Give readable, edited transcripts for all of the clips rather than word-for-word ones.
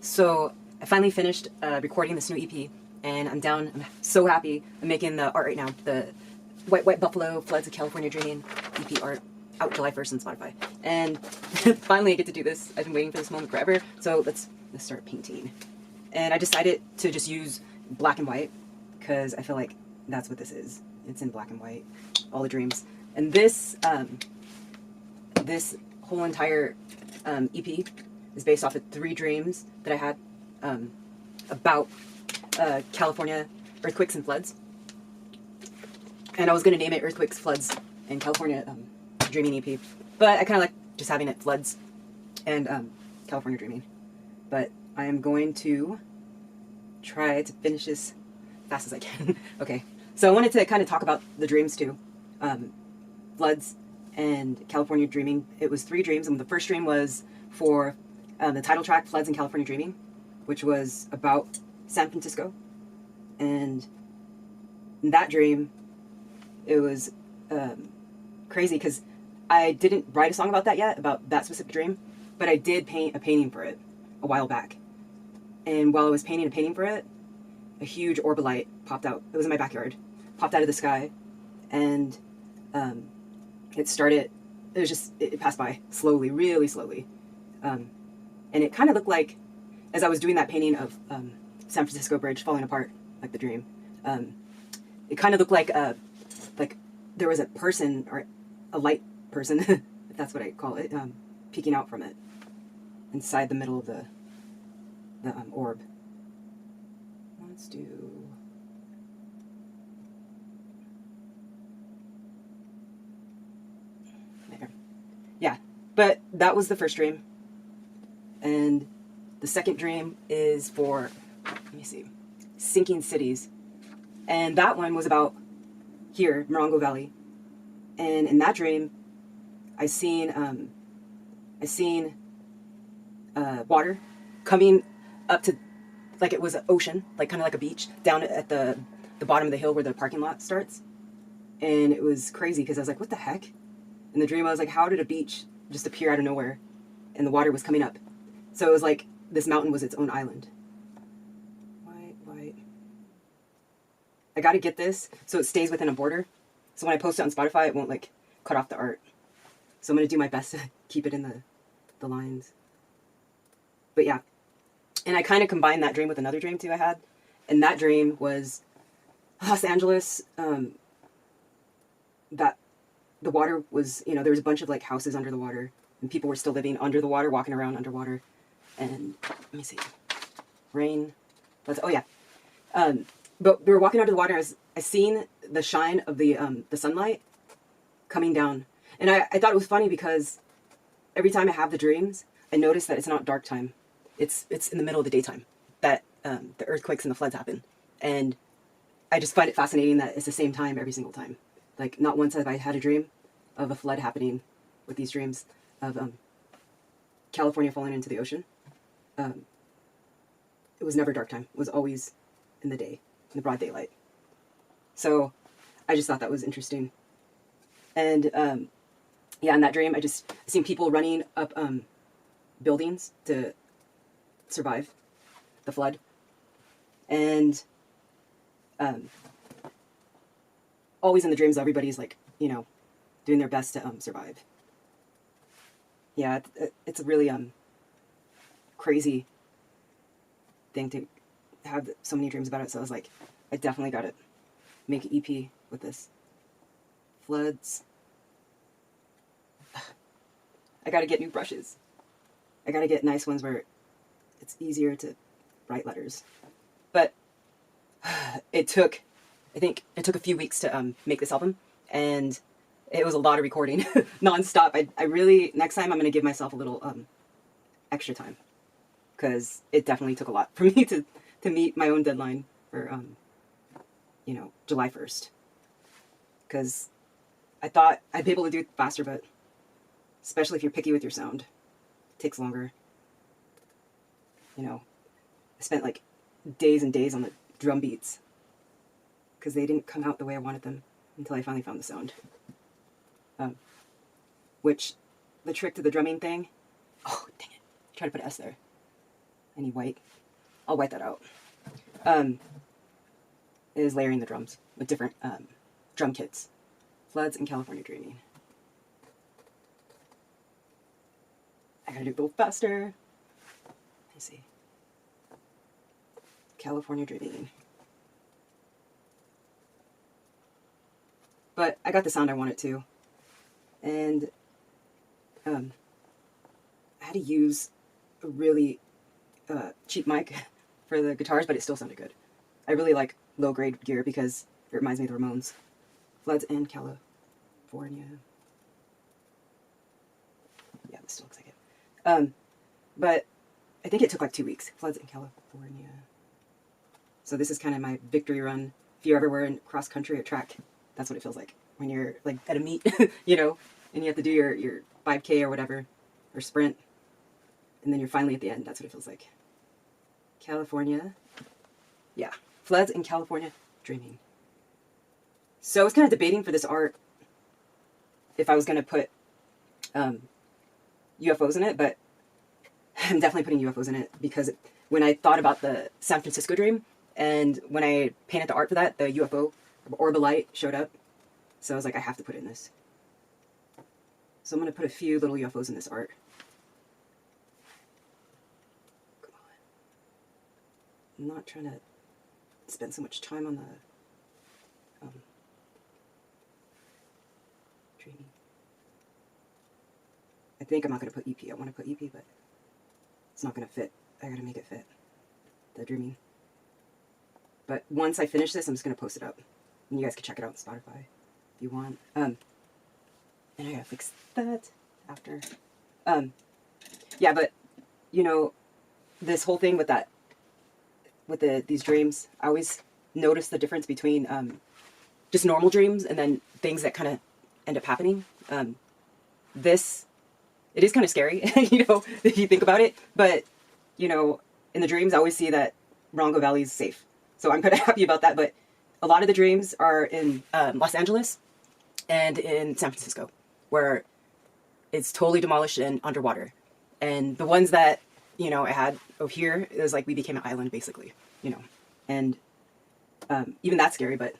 So I finally finished recording this new EP, and I'm down. I'm so happy. I'm making the art right now. The White Buffalo Floods of California Dreaming EP art, out July 1st on Spotify. And finally I get to do this. I've been waiting for this moment forever. So let's start painting. And I decided to just use black and white because I feel like that's what this is. It's in black and white, all the dreams. And this this whole entire EP is based off of 3 dreams that I had about California earthquakes and floods. And I was going to name it Earthquakes, Floods, and California Dreaming EP. But I kind of like just having it Floods and California Dreaming. But I am going to try to finish this fast as I can. Okay, so I wanted to kind of talk about the dreams too. Floods and California Dreaming. It was 3 dreams, and the first dream was for the title track, Floods and California Dreaming, which was about San Francisco. And in that dream, it was crazy because I didn't write a song about that yet, about that specific dream, but I did paint a painting for it a while back. And while I was painting a painting for it, a huge orb of light popped out. It was in my backyard, popped out of the sky, and it passed by slowly, really slowly. And it kind of looked like, as I was doing that painting of San Francisco Bridge falling apart, like the dream, it kind of looked like there was a person, or a light person, if that's what I call it, peeking out from it, inside the middle of the orb. Let's do... there. Yeah, but that was the first dream. And the second dream is for, let me see, sinking cities. And that one was about here, Morongo Valley. And in that dream, I seen water coming up to, like it was an ocean, like kind of like a beach, down at the bottom of the hill where the parking lot starts. And it was crazy because I was like, what the heck? In the dream, I was like, how did a beach just appear out of nowhere? And the water was coming up. So it was like this mountain was its own island. White. I gotta get this so it stays within a border. So when I post it on Spotify, it won't like cut off the art. So I'm gonna do my best to keep it in the lines. But yeah. And I kind of combined that dream with another dream too I had. And that dream was Los Angeles, that the water was, there was a bunch of like houses under the water, and people were still living under the water, walking around underwater. And let me see, rain. Oh yeah. But we were walking under the water. I seen the shine of the sunlight coming down, and I thought it was funny because every time I have the dreams, I notice that it's not dark time. It's in the middle of the daytime that the earthquakes and the floods happen, and I just find it fascinating that it's the same time every single time. Like, not once have I had a dream of a flood happening with these dreams of California falling into the ocean. It was never dark time. It was always in the day, in the broad daylight. So I just thought that was interesting. And yeah, in that dream, I seen people running up buildings to survive the flood. And always in the dreams, everybody's like, doing their best to survive. Yeah, it's a really crazy thing to have so many dreams about it. So I was like, I definitely got to make an EP with this. Floods. I got to get new brushes. I got to get nice ones where it's easier to write letters. But I think it took a few weeks to make this album, and it was a lot of recording nonstop. I really, next time I'm going to give myself a little extra time, because it definitely took a lot for me to meet my own deadline for July 1st, because I thought I'd be able to do it faster, but especially if you're picky with your sound, it takes longer. I spent like days and days on the drum beats because they didn't come out the way I wanted them until I finally found the sound. Which, the trick to the drumming thing, oh, dang it, try to put an S there. any white. I'll white that out. Is layering the drums with different drum kits. Floods and California Dreaming. I gotta do it a little faster. Let me see. California Dreaming. But I got the sound I wanted to. And I had to use a really cheap mic for the guitars, but it still sounded good. I really like low-grade gear because it reminds me of the Ramones. Floods in California. Yeah, this still looks like it. But I think it took like 2 weeks. Floods in California. So this is kind of my victory run. If you're ever in cross country or track, that's what it feels like when you're like at a meet, you know, and you have to do your 5K or whatever, or sprint, and then you're finally at the end. That's what it feels like. California. Yeah. Floods in California Dreaming. So I was kind of debating for this art if I was going to put UFOs in it, but I'm definitely putting UFOs in it because when I thought about the San Francisco dream and when I painted the art for that, the UFO orb of light showed up. So I was like, I have to put it in this. So I'm going to put a few little UFOs in this art. Come on. I'm not trying to spend so much time on the dreaming. I think I'm not going to put EP. I want to put EP, but it's not going to fit. I got to make it fit. The dreaming. But once I finish this, I'm just going to post it up. And you guys can check it out on Spotify if you want. And I got to fix that after. Yeah, but, you know, this whole thing with that, with these dreams, I always notice the difference between just normal dreams and then things that kind of end up happening. It is kind of scary, you know, if you think about it. But, you know, in the dreams, I always see that Rongo Valley is safe. So I'm kind of happy about that. But a lot of the dreams are in Los Angeles and in San Francisco, where it's totally demolished and underwater. And the ones that, you know, I had over here, it was like we became an island, basically, you know. And even that's scary, but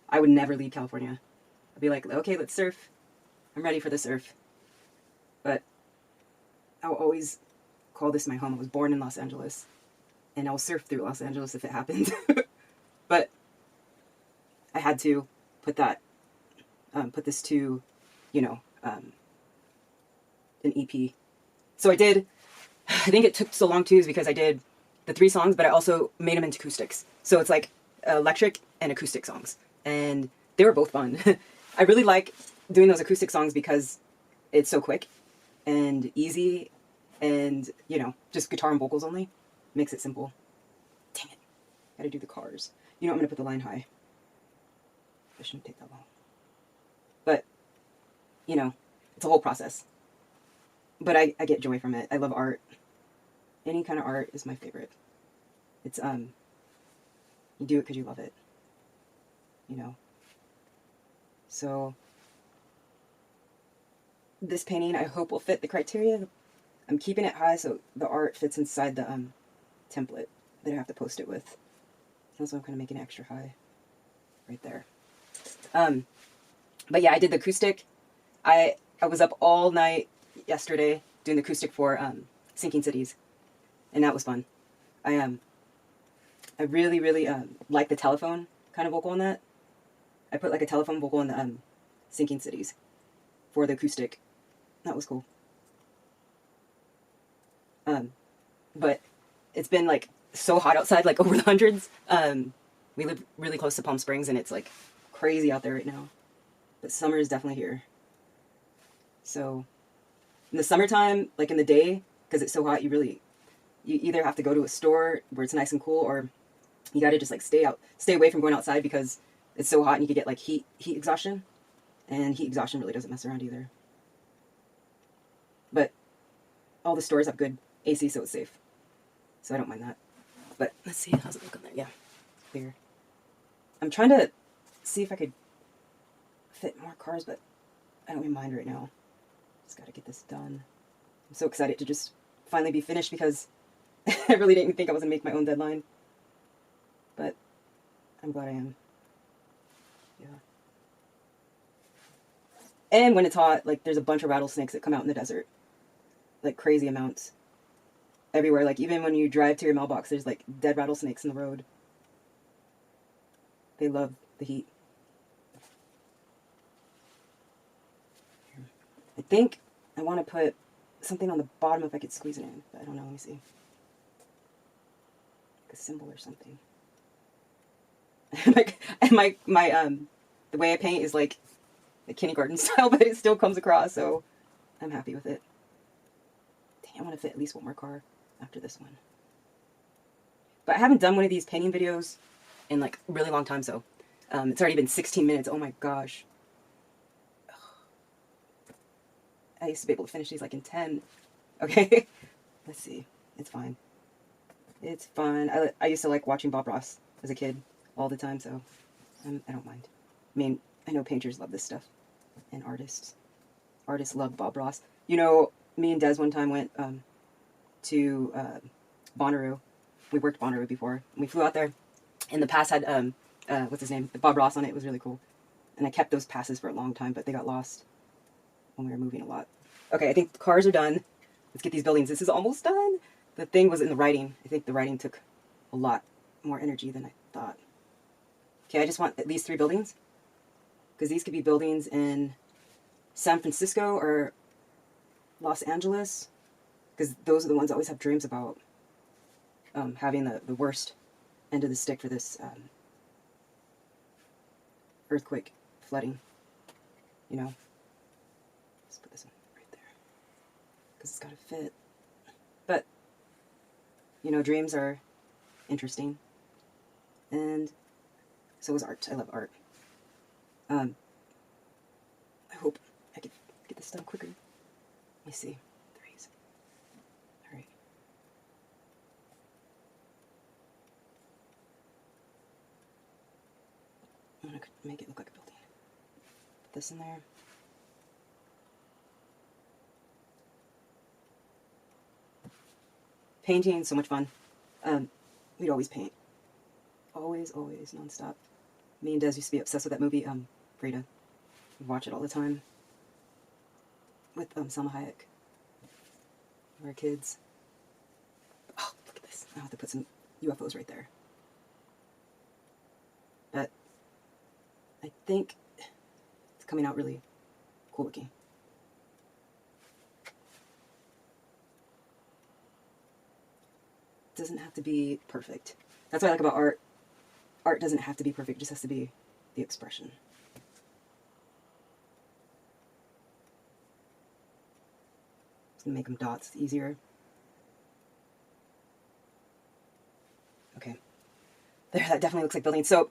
I would never leave California. I'd be like, okay, let's surf. I'm ready for the surf. But I'll always call this my home. I was born in Los Angeles, and I'll surf through Los Angeles if it happens. But I had to put that, put this to, you know, an EP. So I did. I think it took so long too is because I did the 3 songs, but I also made them into acoustics. So it's like electric and acoustic songs, and they were both fun. I really like doing those acoustic songs because it's so quick and easy, and, you know, just guitar and vocals only. Makes it simple. Dang it. Gotta do the cars. You know, I'm gonna put the line high. It shouldn't take that long. But, you know, it's a whole process. But I get joy from it. I love art. Any kind of art is my favorite. It's, you do it because you love it. You know? So this painting, I hope, will fit the criteria. I'm keeping it high so the art fits inside the template that I have to post it with. That's why I'm kind of making it extra high right there. But yeah, I did the acoustic. I was up all night yesterday doing the acoustic for Sinking Cities, and that was fun. I really, really like the telephone kind of vocal on that. I put like a telephone vocal in the Sinking Cities for the acoustic. That was cool. But it's been like so hot outside, like over the hundreds. We live really close to Palm Springs, and it's like crazy out there right now. But summer is definitely here. So in the summertime, like in the day, because it's so hot, you either have to go to a store where it's nice and cool, or you got to just like stay away from going outside because it's so hot and you could get like heat exhaustion. And heat exhaustion really doesn't mess around either. But all the stores have good AC, so it's safe. So I don't mind that. But let's see, how's it look on there? Yeah, clear. I'm trying to see if I could fit more cars, but I don't even mind right now. Just got to get this done. I'm so excited to just finally be finished because I really didn't think I was going to make my own deadline. But I'm glad I am. Yeah. And when it's hot, like, there's a bunch of rattlesnakes that come out in the desert. Like, crazy amounts. Everywhere. Like, even when you drive to your mailbox, there's, like, dead rattlesnakes in the road. They love the heat. I think I want to put something on the bottom if I could squeeze it in. But I don't know. Let me see. Like a symbol or something. The way I paint is like the kindergarten style, but it still comes across, so I'm happy with it. Dang, I want to fit at least one more car after this one. But I haven't done one of these painting videos in like a really long time, so it's already been 16 minutes. Oh my gosh. I used to be able to finish these like in 10. Okay, let's see. It's fine. It's fun. I used to like watching Bob Ross as a kid all the time, so I don't mind. I mean, I know painters love this stuff, and artists. Artists love Bob Ross. You know, me and Des one time went to Bonnaroo. We worked Bonnaroo before. We flew out there, and the pass had, what's his name? Bob Ross on it. It was really cool. And I kept those passes for a long time, but they got lost when we were moving a lot. Okay, I think the cars are done. Let's get these buildings. This is almost done. The thing was in the writing. I think the writing took a lot more energy than I thought. Okay, I just want at least 3 buildings. Because these could be buildings in San Francisco or Los Angeles. Because those are the ones I always have dreams about. Having the worst end of the stick for this earthquake flooding. You know. Let's put this one right there. Because it's got to fit. But, you know, dreams are interesting. And so is art. I love art. I hope I can get this done quicker. Let me see. 3s. Alright. I'm going to make it look like a building. Put this in there. Painting, so much fun. We'd always paint. Always, nonstop. Me and Des used to be obsessed with that movie, Frida. We'd watch it all the time. With Salma Hayek. We were kids. Oh, look at this. I'll have to put some UFOs right there. But I think it's coming out really cool looking. It doesn't have to be perfect. That's what I like about art. Art doesn't have to be perfect, it just has to be the expression. Just gonna make them dots easier. Okay. There, that definitely looks like building. So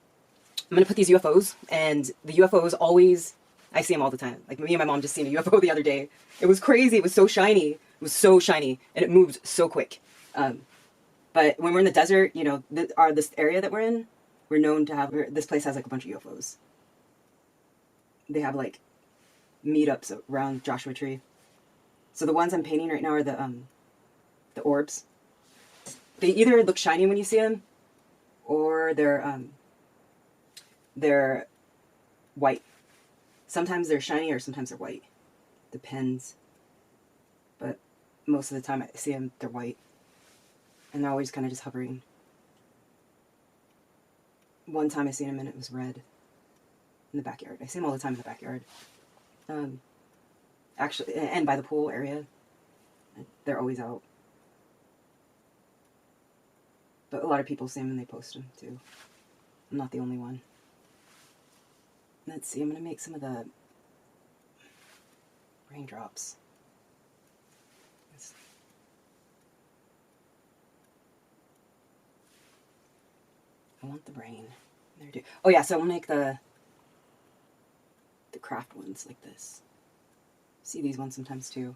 I'm gonna put these UFOs, and the UFOs always, I see them all the time. Like me and my mom just seen a UFO the other day. It was crazy, it was so shiny. It was so shiny, and it moved so quick. But when we're in the desert, you know, this area that we're in, we're known to have, this place has like a bunch of UFOs. They have like meetups around Joshua Tree. So the ones I'm painting right now are the orbs. They either look shiny when you see them, or they're white. Sometimes they're shiny or sometimes they're white. Depends. But most of the time I see them, they're white. And they're always kind of just hovering. One time I seen them and it was red. In the backyard. I see them all the time in the backyard. Actually, and by the pool area. They're always out. But a lot of people see them and they post them too. I'm not the only one. Let's see, I'm going to make some of the raindrops. I want the rain. There it is. Oh yeah, so I'll make the craft ones like this. See these ones sometimes too.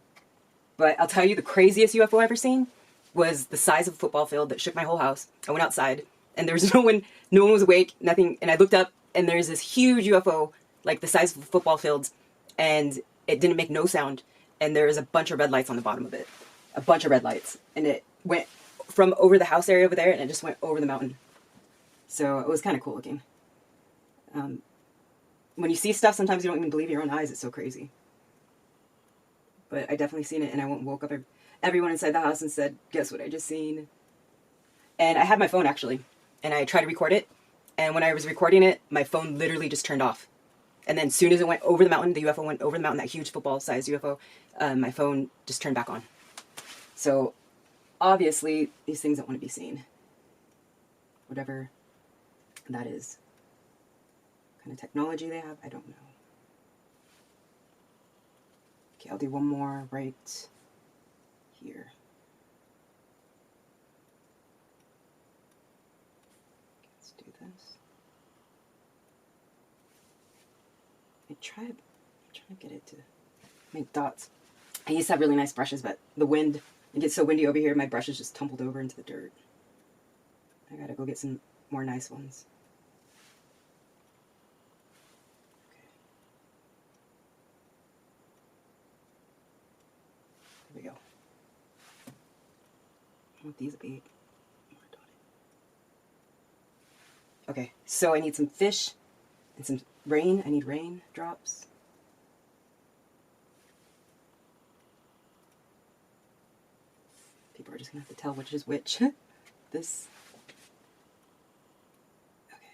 But I'll tell you, the craziest UFO I ever seen was the size of a football field that shook my whole house. I went outside and there was no one was awake, nothing, and I looked up and there's this huge UFO, like the size of football fields, and it didn't make no sound, and there was a bunch of red lights on the bottom of it. A bunch of red lights, and it went from over the house area over there, and it just went over the mountain. So it was kind of cool looking. When you see stuff, sometimes you don't even believe your own eyes. It's so crazy. But I definitely seen it, and I woke up everyone inside the house and said, guess what I just seen? And I had my phone, actually, and I tried to record it. And when I was recording it, my phone literally just turned off. And then as soon as it went over the mountain, the UFO went over the mountain, that huge football-sized UFO, my phone just turned back on. So obviously, these things don't want to be seen. Whatever that is. What kind of technology they have, I don't know. Okay, I'll do one more right here. Let's do this. I try to get it to make dots. I used to have really nice brushes, but the wind, it gets so windy over here, my brushes just tumbled over into the dirt. I gotta go get some more nice ones. There we go. I want these to be more dotted. Okay, so I need some fish and some rain. I need rain drops. People are just gonna have to tell which is which. This. Okay.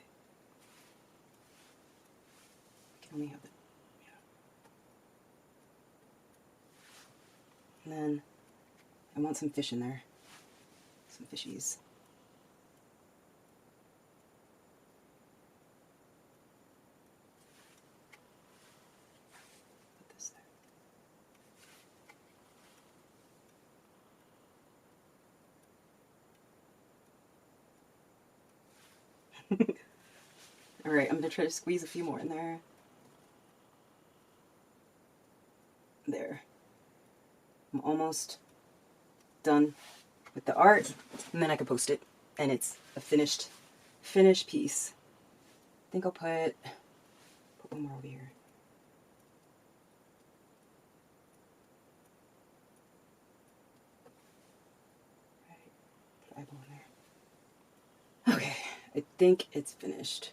I can only have the. Yeah. And then I want some fish in there. Some fishies. Put this there. Alright, I'm going to try to squeeze a few more in there. There. I'm almost done with the art, and then I can post it, and it's a finished piece. I think I'll put one more over here. Right, put an eyeball in there. Okay, I think it's finished.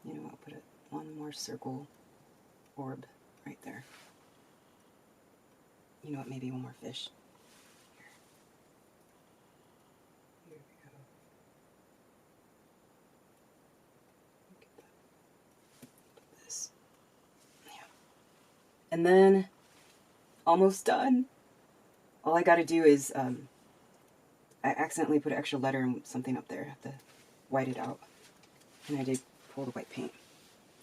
You know, I'll put one more circle orb right there. You know what, maybe one more fish. Here we go. Look at that. Put this. Yeah. And then, almost done. All I gotta do is, I accidentally put an extra letter and something up there. I have to white it out. And I did pull the white paint.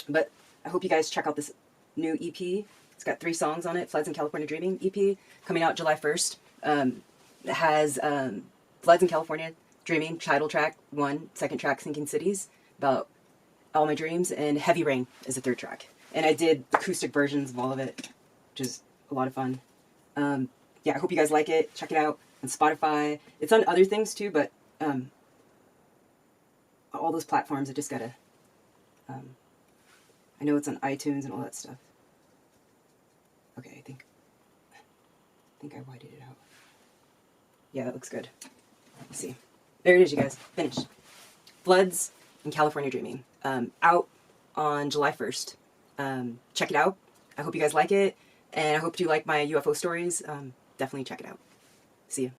But I hope you guys check out this new EP. It's got 3 songs on it. Floods in California Dreaming EP, coming out July 1st. It has Floods in California Dreaming, title track 1, second track Sinking Cities, about all my dreams, and Heavy Rain is the 3rd track. And I did acoustic versions of all of it, which is a lot of fun. Yeah, I hope you guys like it. Check it out on Spotify. It's on other things too, but all those platforms, I just gotta... I know it's on iTunes and all that stuff. Okay, I think I whited it out. Yeah, that looks good. Let's see. There it is, you guys. Finished. Floods in California Dreaming. Out on July 1st. Check it out. I hope you guys like it, and I hope you like my UFO stories. Definitely check it out. See ya.